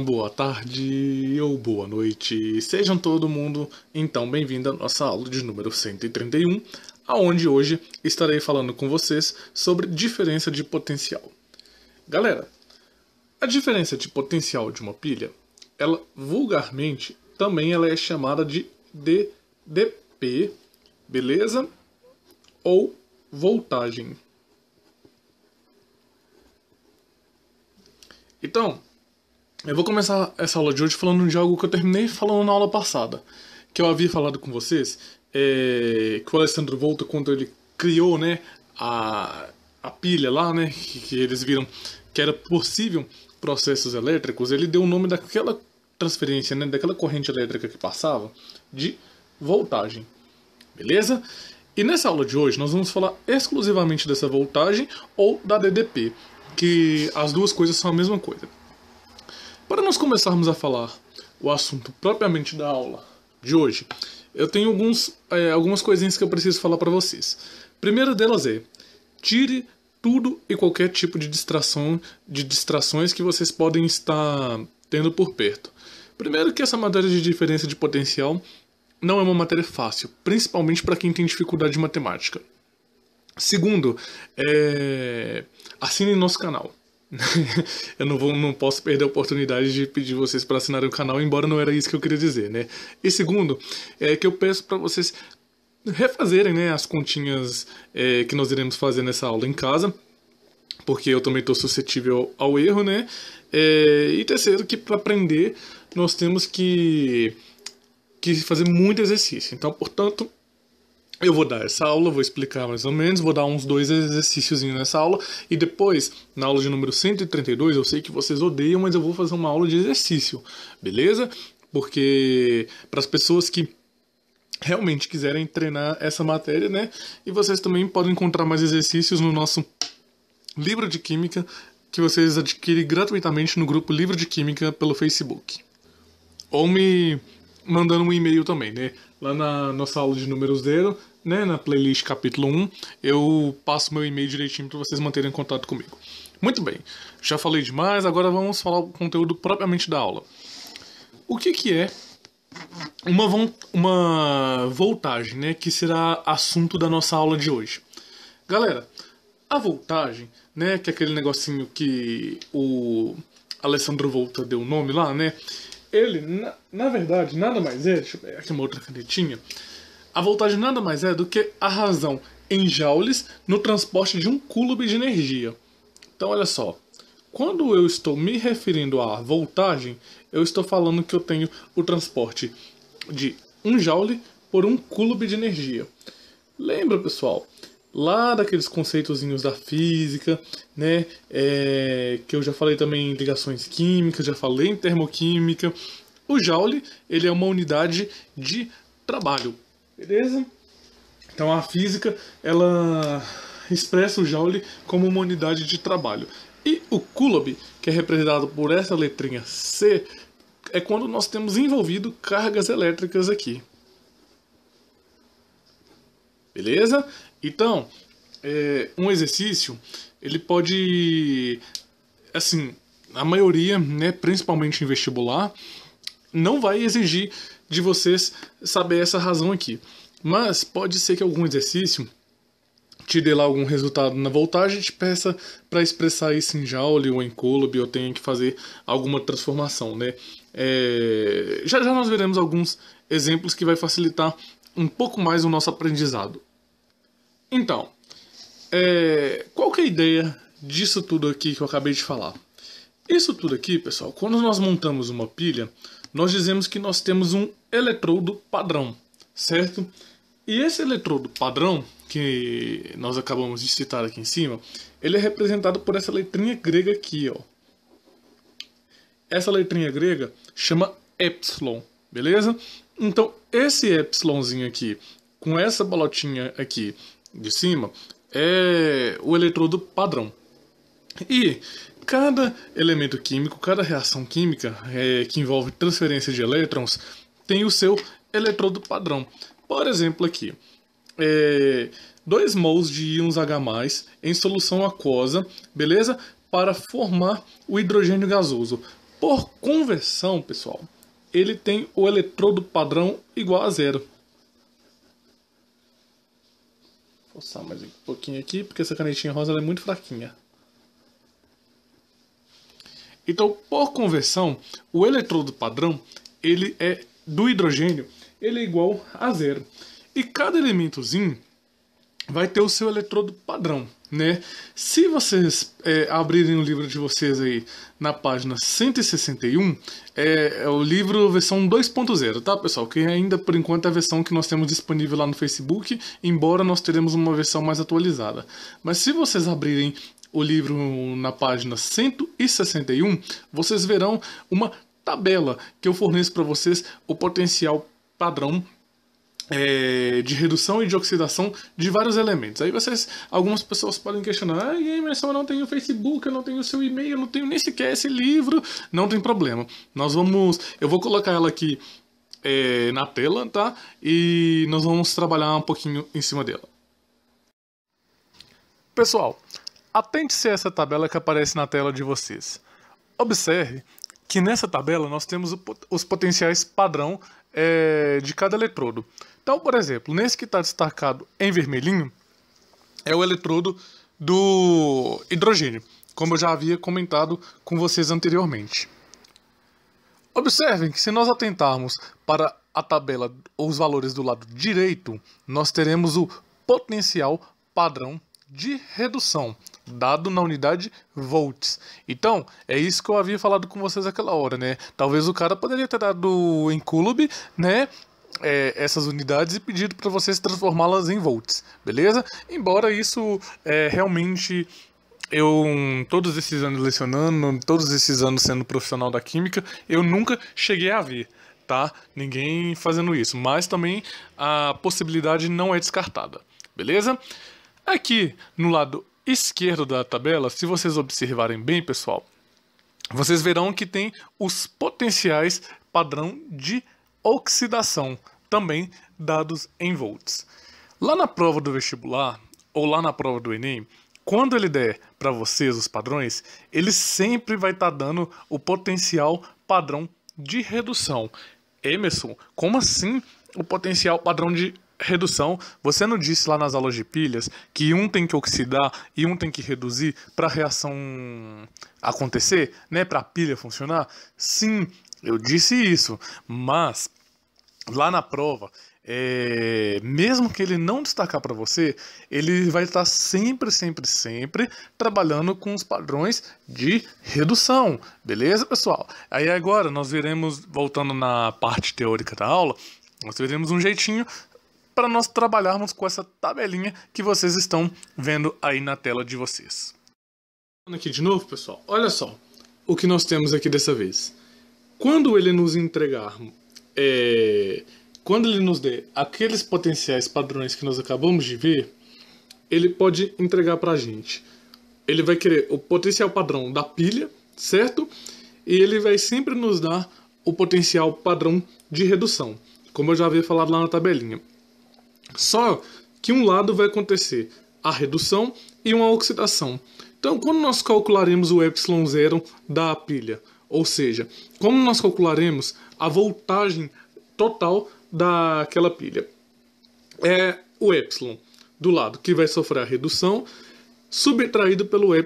Boa tarde ou boa noite. Sejam todo mundo então bem-vindo à nossa aula de número 131, aonde hoje estarei falando com vocês sobre diferença de potencial. Galera, a diferença de potencial de uma pilha, ela vulgarmente também ela é chamada de DDP, beleza? Ou voltagem. Então, eu vou começar essa aula de hoje falando de algo que eu terminei falando na aula passada. Que eu havia falado com vocês, que o Alessandro Volta, quando ele criou, né, a pilha lá, né, que eles viram que era possível processos elétricos, ele deu o nome daquela transferência, né, daquela corrente elétrica que passava, de voltagem. Beleza? E nessa aula de hoje nós vamos falar exclusivamente dessa voltagem ou da DDP, que as duas coisas são a mesma coisa. Para nós começarmos a falar o assunto propriamente da aula de hoje, eu tenho algumas coisinhas que eu preciso falar para vocês. Primeira delas é: tire tudo e qualquer tipo de distrações que vocês podem estar tendo por perto. Primeiro que essa matéria de diferença de potencial não é uma matéria fácil, principalmente para quem tem dificuldade de matemática. Segundo, assine nosso canal. Eu não posso perder a oportunidade de pedir vocês para assinarem o canal, embora não era isso que eu queria dizer, né? E segundo, é que eu peço para vocês refazerem, né, as continhas que nós iremos fazer nessa aula em casa, porque eu também estou suscetível ao erro, né? E terceiro, que para aprender nós temos que fazer muito exercício. Então, portanto, eu vou dar essa aula, vou explicar mais ou menos, vou dar uns 2 exercícios nessa aula, e depois, na aula de número 132, eu sei que vocês odeiam, mas eu vou fazer uma aula de exercício, beleza? Porque para as pessoas que realmente quiserem treinar essa matéria, né? E vocês também podem encontrar mais exercícios no nosso livro de Química, que vocês adquirem gratuitamente no grupo Livro de Química pelo Facebook. Ou me mandando um e-mail também, né? Lá na nossa aula de número 0, né, na playlist capítulo 1, eu passo meu e-mail direitinho para vocês manterem contato comigo. Muito bem, já falei demais, agora vamos falar o conteúdo propriamente da aula. O que é uma voltagem, né, que será assunto da nossa aula de hoje? Galera, a voltagem, né, que é aquele negocinho que o Alessandro Volta deu o nome lá, né? Ele, na verdade, nada mais é... Deixa eu pegar aqui uma outra canetinha. A voltagem nada mais é do que a razão em joules no transporte de um coulomb de energia. Então, olha só. Quando eu estou me referindo à voltagem, eu estou falando que eu tenho o transporte de 1 joule por 1 coulomb de energia. Lembra, pessoal? Lá daqueles conceitozinhos da física, né, que eu já falei também em ligações químicas, já falei em termoquímica. O joule, ele é uma unidade de trabalho, beleza? Então a física, ela expressa o joule como uma unidade de trabalho. E o coulomb, que é representado por essa letrinha C, é quando nós temos envolvido cargas elétricas aqui. Beleza? Então, um exercício, ele pode, assim, a maioria, né, principalmente em vestibular, não vai exigir de vocês saber essa razão aqui. Mas pode ser que algum exercício te dê lá algum resultado na voltagem e te peça para expressar isso em joule ou em coulomb, ou tenha que fazer alguma transformação, né? Já nós veremos alguns exemplos que vai facilitar um pouco mais o nosso aprendizado. Então, qual que é a ideia disso tudo aqui que eu acabei de falar? Isso tudo aqui, pessoal, quando nós montamos uma pilha, nós dizemos que nós temos um eletrodo padrão, certo? E esse eletrodo padrão, que nós acabamos de citar aqui em cima, ele é representado por essa letrinha grega aqui, ó. Essa letrinha grega chama epsilon, beleza? Então, esse epsilonzinho aqui, com essa bolotinha aqui de cima, é o eletrodo padrão. E cada elemento químico, cada reação química que envolve transferência de elétrons, tem o seu eletrodo padrão. Por exemplo, aqui, 2 mols de íons H+, em solução aquosa, beleza? Para formar o hidrogênio gasoso. Por conversão, pessoal, ele tem o eletrodo padrão igual a zero. Vou forçar mais um pouquinho aqui, porque essa canetinha rosa ela é muito fraquinha. Então, por conversão, o eletrodo padrão, ele é do hidrogênio, ele é igual a zero. E cada elementozinho vai ter o seu eletrodo padrão, né? Se vocês abrirem o livro de vocês aí na página 161, é o livro versão 2.0, tá, pessoal? Que ainda, por enquanto, é a versão que nós temos disponível lá no Facebook, embora nós teremos uma versão mais atualizada. Mas se vocês abrirem o livro na página 161, vocês verão uma tabela que eu forneço para vocês o potencial padrão de redução e de oxidação de vários elementos. Aí algumas pessoas podem questionar: Emerson, eu não tenho Facebook, eu não tenho seu e-mail, eu não tenho nem sequer esse livro. Não tem problema. Eu vou colocar ela aqui na tela, tá? E nós vamos trabalhar um pouquinho em cima dela. Pessoal, atente-se a essa tabela que aparece na tela de vocês. Observe que nessa tabela nós temos os potenciais padrão de cada eletrodo. Então, por exemplo, nesse que está destacado em vermelhinho, é o eletrodo do hidrogênio, como eu já havia comentado com vocês anteriormente. Observem que se nós atentarmos para a tabela ou os valores do lado direito, nós teremos o potencial padrão de redução, dado na unidade volts. Então, é isso que eu havia falado com vocês naquela hora, né? Talvez o cara poderia ter dado em Coulomb, né? Essas unidades e pedido para vocês transformá-las em volts, beleza? Embora isso realmente todos esses anos lecionando, todos esses anos sendo profissional da química, eu nunca cheguei a ver, tá? Ninguém fazendo isso, mas também a possibilidade não é descartada, beleza? Aqui no lado esquerdo da tabela, se vocês observarem bem, pessoal, vocês verão que tem os potenciais padrão de oxidação, também dados em volts. Lá na prova do vestibular, ou lá na prova do Enem, quando ele der para vocês os padrões, ele sempre vai estar dando o potencial padrão de redução. Emerson, como assim o potencial padrão de redução? Você não disse lá nas aulas de pilhas que um tem que oxidar e um tem que reduzir para a reação acontecer, né? Para a pilha funcionar? Sim, eu disse isso, mas lá na prova, mesmo que ele não destacar para você, ele vai estar sempre trabalhando com os padrões de redução, beleza, pessoal? Aí agora nós veremos, voltando na parte teórica da aula, nós veremos um jeitinho para nós trabalharmos com essa tabelinha que vocês estão vendo aí na tela de vocês. Aqui de novo, pessoal, olha só o que nós temos aqui dessa vez. Quando ele nos entregar, quando ele nos der aqueles potenciais padrões que nós acabamos de ver, ele pode entregar para a gente. Ele vai querer o potencial padrão da pilha, certo? E ele vai sempre nos dar o potencial padrão de redução, como eu já havia falado lá na tabelinha. Só que um lado vai acontecer a redução e uma oxidação. Então, quando nós calcularemos o ε0 da pilha, ou seja, como nós calcularemos a voltagem total daquela pilha? É o ε do lado que vai sofrer a redução, subtraído pelo ε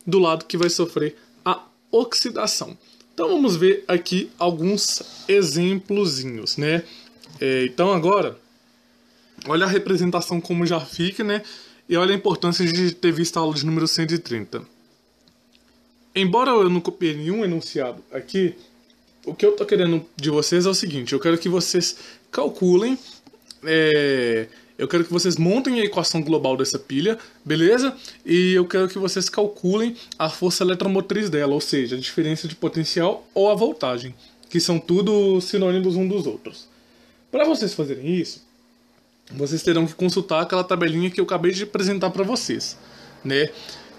do lado que vai sofrer a oxidação. Então vamos ver aqui alguns exemplozinhos, né? Então agora, olha a representação como já fica, né? E olha a importância de ter visto a aula de número 130. Embora eu não copiei nenhum enunciado aqui, o que eu tô querendo de vocês é o seguinte: eu quero que vocês calculem, eu quero que vocês montem a equação global dessa pilha, beleza? E eu quero que vocês calculem a força eletromotriz dela, ou seja, a diferença de potencial ou a voltagem, que são tudo sinônimos um dos outros. Para vocês fazerem isso, vocês terão que consultar aquela tabelinha que eu acabei de apresentar para vocês, né?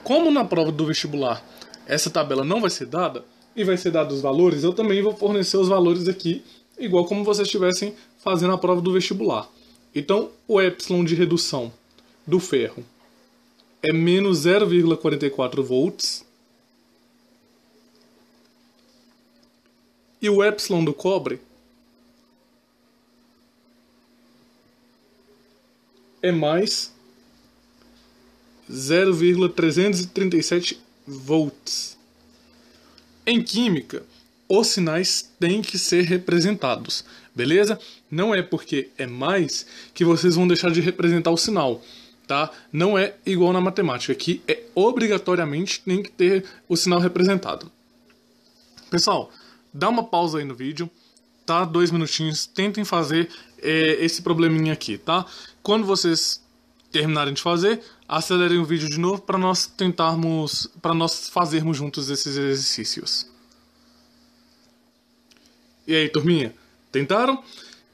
Como na prova do vestibular essa tabela não vai ser dada, e vai ser dado os valores, eu também vou fornecer os valores aqui, igual como vocês estivessem fazendo a prova do vestibular. Então, o ε de redução do ferro é menos 0,44 volts. E o epsilon do cobre é mais 0,337 volts. Em química, os sinais têm que ser representados, beleza? Não é porque é mais que vocês vão deixar de representar o sinal, tá? Não é igual na matemática, que é obrigatoriamente tem que ter o sinal representado. Pessoal, dá uma pausa aí no vídeo, tá? 2 minutinhos, tentem fazer esse probleminha aqui, tá? Quando vocês terminarem de fazer, acelerem o vídeo de novo para nós fazermos juntos esses exercícios. E aí, turminha? Tentaram?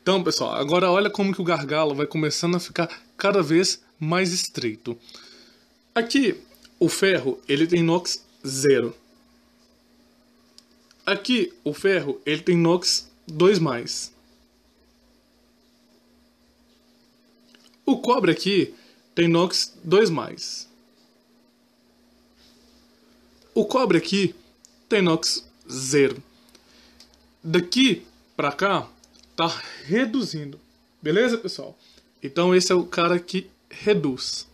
Então, pessoal, agora olha como que o gargalo vai começando a ficar cada vez mais estreito. Aqui, o ferro, ele tem inox 0. Aqui, o ferro, ele tem inox 2+. O cobre aqui tem inox 2+. O cobre aqui tem inox 0. Daqui pra cá tá reduzindo. Beleza, pessoal? Então esse é o cara que reduz.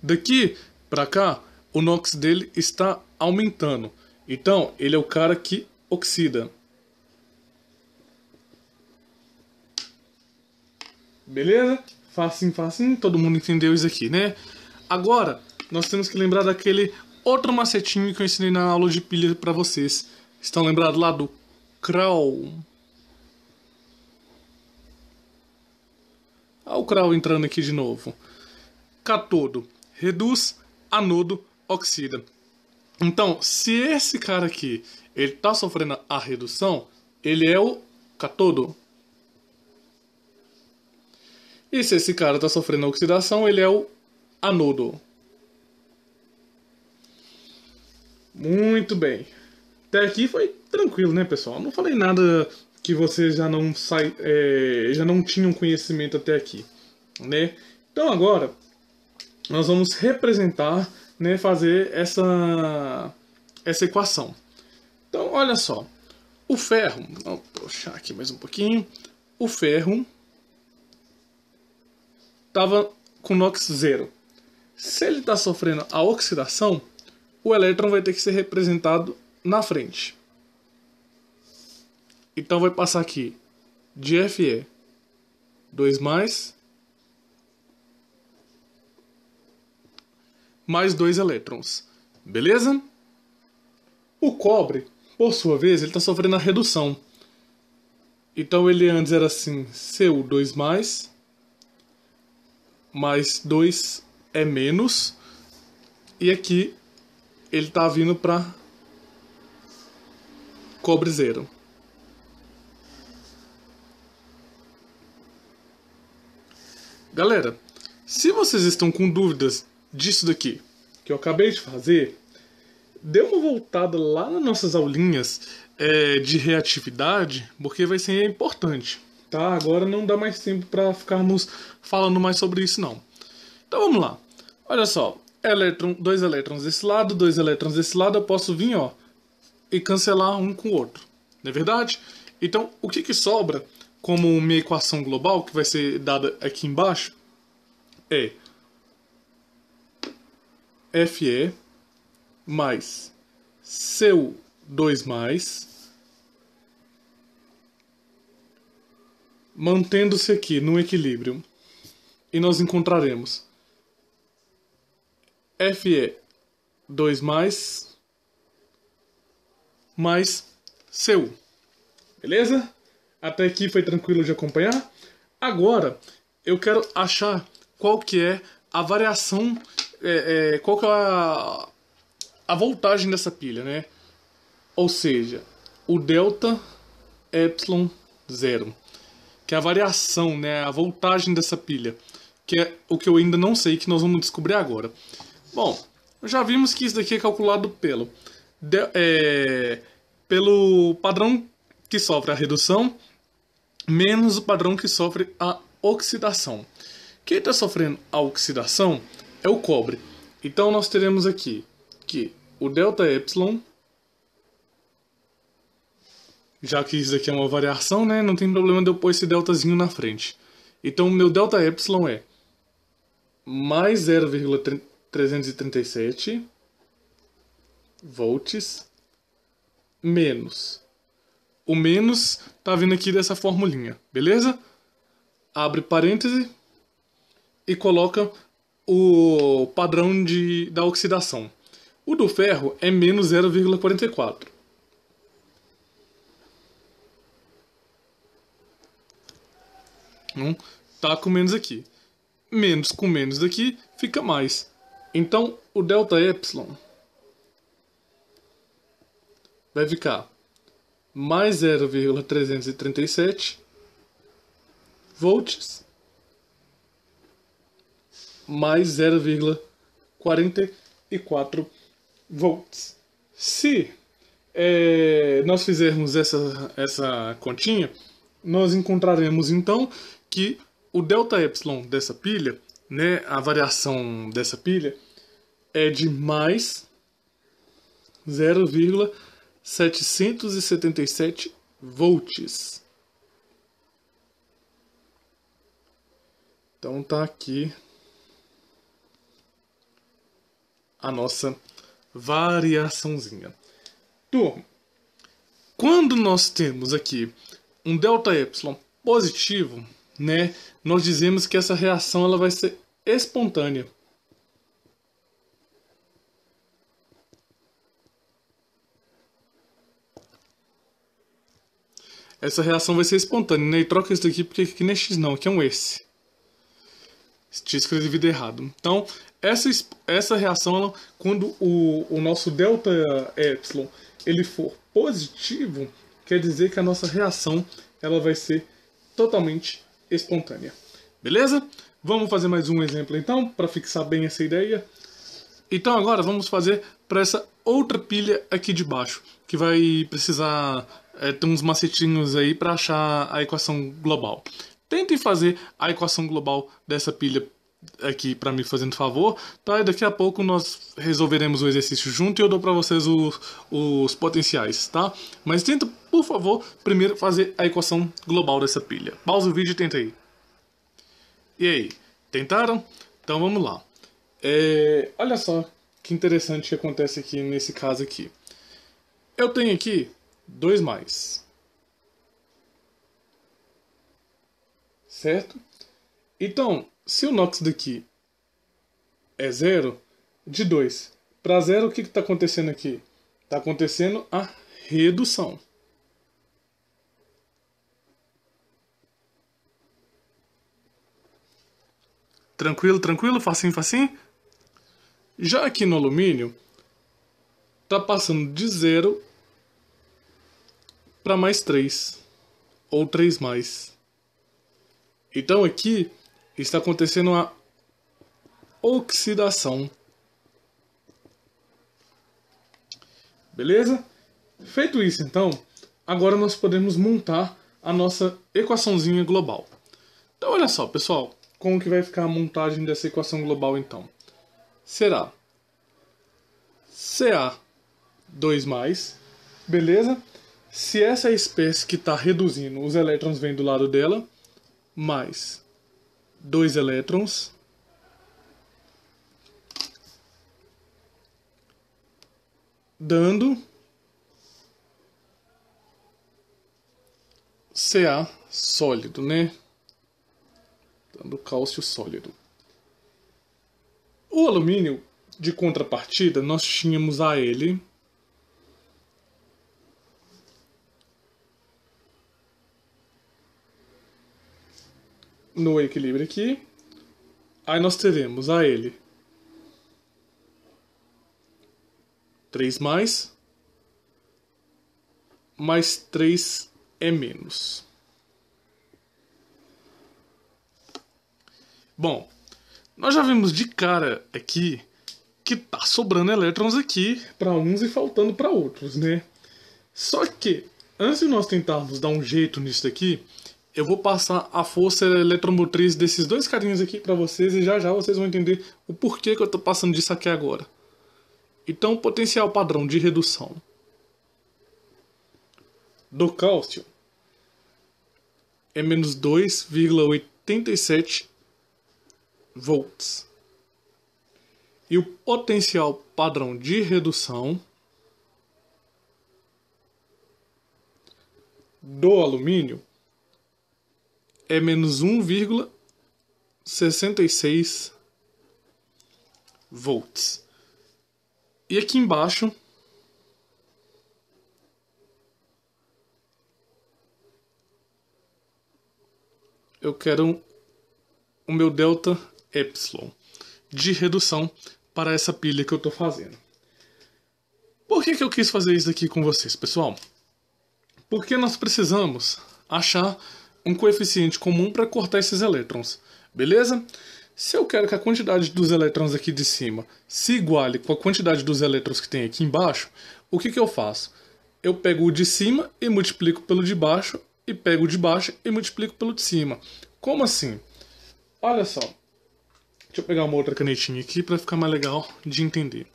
Daqui pra cá, o inox dele está aumentando. Então, ele é o cara que oxida. Beleza? Facinho, facinho. Todo mundo entendeu isso aqui, né? Agora, nós temos que lembrar daquele outro macetinho que eu ensinei na aula de pilha pra vocês. Estão lembrados lá do Crawl? Olha o Crawl entrando aqui de novo. Cátodo reduz, anodo oxida. Então, se esse cara aqui ele tá sofrendo a redução, ele é o cátodo. E se esse cara tá sofrendo a oxidação, ele é o anodo. Muito bem. Até aqui foi tranquilo, né, pessoal? Não falei nada que vocês já não tinham conhecimento até aqui, né? Então agora nós vamos representar, né, fazer essa equação. Então, olha só. O ferro, vou puxar aqui mais um pouquinho. O ferro estava com inox 0. Se ele está sofrendo a oxidação, o elétron vai ter que ser representado na frente. Então vai passar aqui de Fe 2+, mais 2 elétrons. Beleza? O cobre, por sua vez, ele está sofrendo a redução. Então ele antes era assim, Cu2+, mais 2 é menos. E aqui ele está vindo para cobre 0. Galera, se vocês estão com dúvidas disso daqui que eu acabei de fazer, dê uma voltada lá nas nossas aulinhas de reatividade, porque vai ser importante, tá? Agora não dá mais tempo para ficarmos falando mais sobre isso, não. Então vamos lá. Olha só, 2 elétrons desse lado, 2 elétrons desse lado, eu posso vir, ó, e cancelar um com o outro, não é verdade? Então, o que sobra como minha equação global, que vai ser dada aqui embaixo, é Fe mais Cu2+, mantendo-se aqui no equilíbrio, e nós encontraremos Fe2+, mais Cu. Beleza? Até aqui foi tranquilo de acompanhar? Agora, eu quero achar qual que é a variação, qual que é a voltagem dessa pilha, né? Ou seja, o delta epsilon 0, que é a variação, né? A voltagem dessa pilha, que é o que eu ainda não sei, que nós vamos descobrir agora. Bom, já vimos que isso daqui é calculado pelo padrão que sofre a redução menos o padrão que sofre a oxidação. Quem está sofrendo a oxidação é o cobre. Então nós teremos aqui que o ΔY, já que isso aqui é uma variação, né, não tem problema de eu pôr esse deltazinho na frente. Então, o meu ΔY é mais 0,337 volts menos. O menos tá vindo aqui dessa formulinha, beleza? Abre parêntese e coloca o padrão da oxidação. O do ferro é menos 0,44. Tá com menos aqui. Menos com menos daqui fica mais. Então o ΔY vai ficar mais 0,337 volts mais 0,44 volts. Se nós fizermos essa continha, nós encontraremos então que o ΔY dessa pilha, né, a variação dessa pilha, é de mais 0,777 volts. Então tá aqui a nossa variaçãozinha. Turma, quando nós temos aqui um ΔY positivo, né, nós dizemos que essa reação ela vai ser espontânea. Essa reação vai ser espontânea, né? E troca isso daqui porque aqui não é X não, aqui é um S. Tinha escrevido errado. Então, essa reação, ela, quando o nosso ΔY ele for positivo, quer dizer que a nossa reação ela vai ser totalmente espontânea. Beleza? Vamos fazer mais um exemplo então, para fixar bem essa ideia. Então agora vamos fazer para essa outra pilha aqui de baixo, que vai precisar ter uns macetinhos aí para achar a equação global. Tentem fazer a equação global dessa pilha aqui para mim, fazendo favor, tá? E daqui a pouco nós resolveremos o exercício junto e eu dou para vocês os potenciais, tá? Mas tenta, por favor, primeiro fazer a equação global dessa pilha. Pausa o vídeo e tenta aí. E aí, tentaram? Então vamos lá. Olha só que interessante que acontece aqui nesse caso aqui. Eu tenho aqui 2 mais. Certo? Então, se o NOx daqui é 0, de 2 para 0, o que está acontecendo aqui? Está acontecendo a redução. Tranquilo, tranquilo? Facinho, facinho? Já aqui no alumínio, está passando de 0 para mais 3, ou 3 mais. Então aqui está acontecendo a oxidação. Beleza? Feito isso então, agora nós podemos montar a nossa equaçãozinha global. Então olha só, pessoal, como que vai ficar a montagem dessa equação global então? Será Ca2+, beleza? Se essa espécie que está reduzindo, os elétrons vêm do lado dela, mais 2 elétrons, dando Ca sólido, né? Dando cálcio sólido. O alumínio, de contrapartida, nós tínhamos Al no equilíbrio aqui. Aí nós teremos Al 3 mais 3 é menos. Bom, nós já vimos de cara aqui que tá sobrando elétrons aqui para uns e faltando para outros, né? Só que, antes de nós tentarmos dar um jeito nisso daqui, eu vou passar a força eletromotriz desses dois carinhos aqui para vocês e já já vocês vão entender o porquê que eu tô passando disso aqui agora. Então, o potencial padrão de redução do cálcio é menos 2,87 volts. E o potencial padrão de redução do alumínio é menos 1,66 volts. E aqui embaixo eu quero o meu delta epsilon de redução para essa pilha que eu estou fazendo. Por que eu quis fazer isso aqui com vocês, pessoal? Porque nós precisamos achar um coeficiente comum para cortar esses elétrons, beleza? Se eu quero que a quantidade dos elétrons aqui de cima se iguale com a quantidade dos elétrons que tem aqui embaixo, o que eu faço? Eu pego o de cima e multiplico pelo de baixo, e pego o de baixo e multiplico pelo de cima. Como assim? Olha só. Deixa eu pegar uma outra canetinha aqui para ficar mais legal de entender.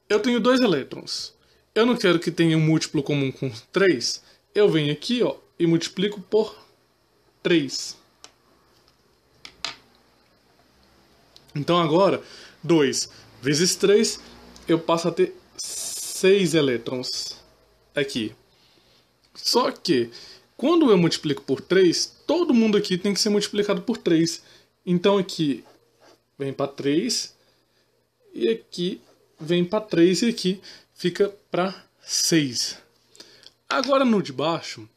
Eu tenho 2 elétrons. Eu não quero que tenha um múltiplo comum com 3. Eu venho aqui, ó, e multiplico por 3. Então agora, 2 vezes 3, eu passo a ter 6 elétrons aqui. Só que, quando eu multiplico por 3, todo mundo aqui tem que ser multiplicado por 3. Então aqui vem para 3, e aqui vem para 3, e aqui fica para 6. Agora no de baixo,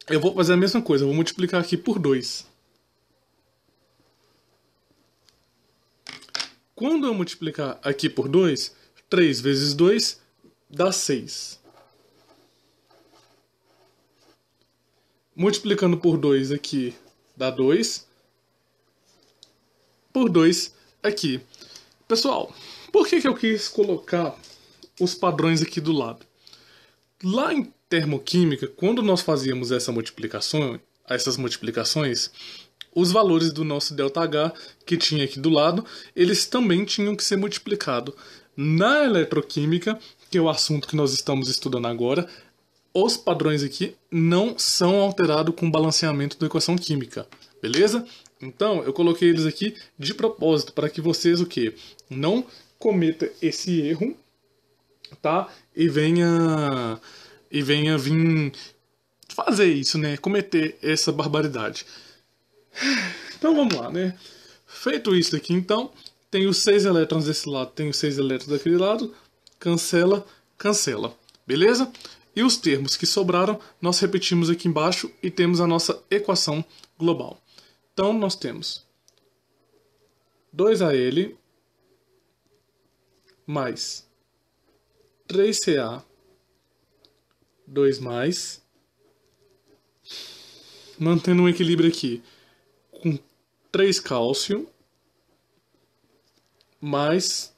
eu vou fazer a mesma coisa, eu vou multiplicar aqui por 2. Quando eu multiplicar aqui por 2, 3 vezes 2 dá 6. Multiplicando por 2 aqui dá 2. Por 2 aqui. Pessoal, por que eu quis colocar os padrões aqui do lado? Lá em termoquímica, quando nós fazíamos essas multiplicações, os valores do nosso ΔH que tinha aqui do lado, eles também tinham que ser multiplicados. Na eletroquímica, que é o assunto que nós estamos estudando agora, os padrões aqui não são alterados com o balanceamento da equação química, beleza? Então, eu coloquei eles aqui de propósito, para que vocês o quê? Não cometa esse erro, tá? E venha vir fazer isso, né? Cometer essa barbaridade. Então vamos lá, né? Feito isso aqui, então, tem os 6 elétrons desse lado, tem os 6 elétrons daquele lado, cancela, cancela, beleza? E os termos que sobraram, nós repetimos aqui embaixo e temos a nossa equação global. Então, nós temos 2Al mais 3Ca, 2 mais, mantendo um equilíbrio aqui, com 3 cálcio, mais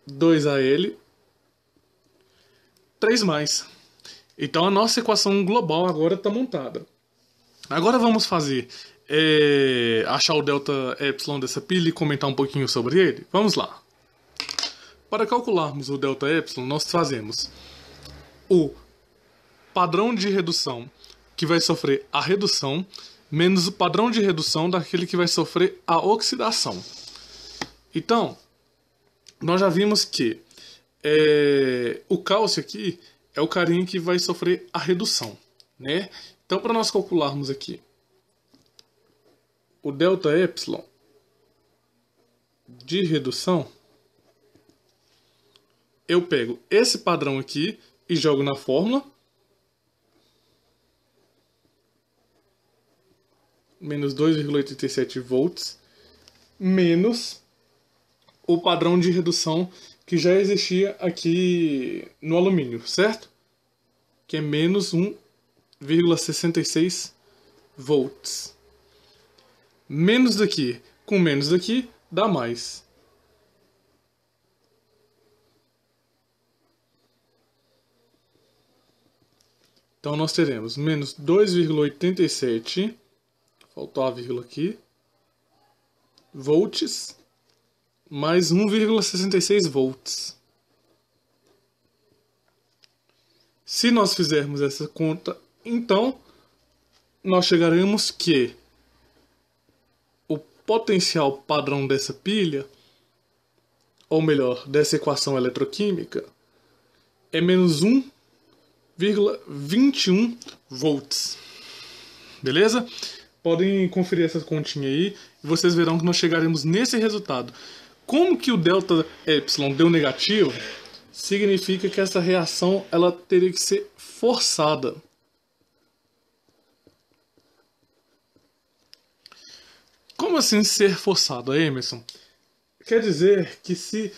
2Al, 3 mais. Então a nossa equação global agora está montada. Agora vamos fazer, achar o delta epsilon dessa pilha e comentar um pouquinho sobre ele? Vamos lá. Para calcularmos o delta epsilon, nós fazemos o padrão de redução que vai sofrer a redução, menos o padrão de redução daquele que vai sofrer a oxidação. Então, nós já vimos que o cálcio aqui é o carinha que vai sofrer a redução, né? Então, para nós calcularmos aqui o delta epsilon de redução, eu pego esse padrão aqui e jogo na fórmula. Menos 2,87 volts, menos o padrão de redução que já existia aqui no alumínio, certo? Que é menos 1,66 volts. Menos daqui com menos daqui dá mais. Então nós teremos menos 2,87, faltou a vírgula aqui, volts, mais 1,66 volts. Se nós fizermos essa conta, então nós chegaremos que o potencial padrão dessa pilha, ou melhor, dessa equação eletroquímica, é menos 1,21 volts. Beleza? Podem conferir essa continha aí e vocês verão que nós chegaremos nesse resultado. Como que o delta epsilon deu negativo, significa que essa reação ela teria que ser forçada. Como assim ser forçado, Emerson? Quer dizer que se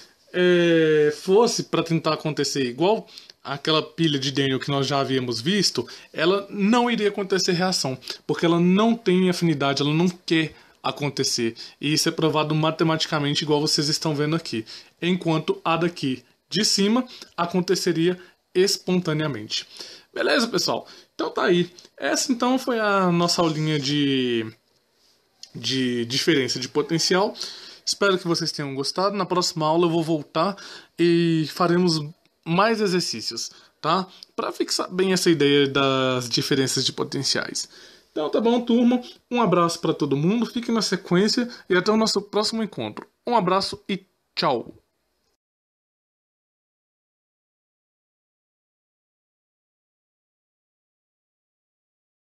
fosse para tentar acontecer igual aquela pilha de Daniel que nós já havíamos visto, ela não iria acontecer reação, porque ela não tem afinidade, ela não quer acontecer. E isso é provado matematicamente, igual vocês estão vendo aqui. Enquanto a daqui de cima aconteceria espontaneamente. Beleza, pessoal? Então tá aí. Essa então foi a nossa aulinha de diferença de potencial. Espero que vocês tenham gostado. Na próxima aula eu vou voltar e faremos mais exercícios, tá? Para fixar bem essa ideia das diferenças de potenciais. Então tá bom, turma. Um abraço para todo mundo. Fique na sequência e até o nosso próximo encontro. Um abraço e tchau.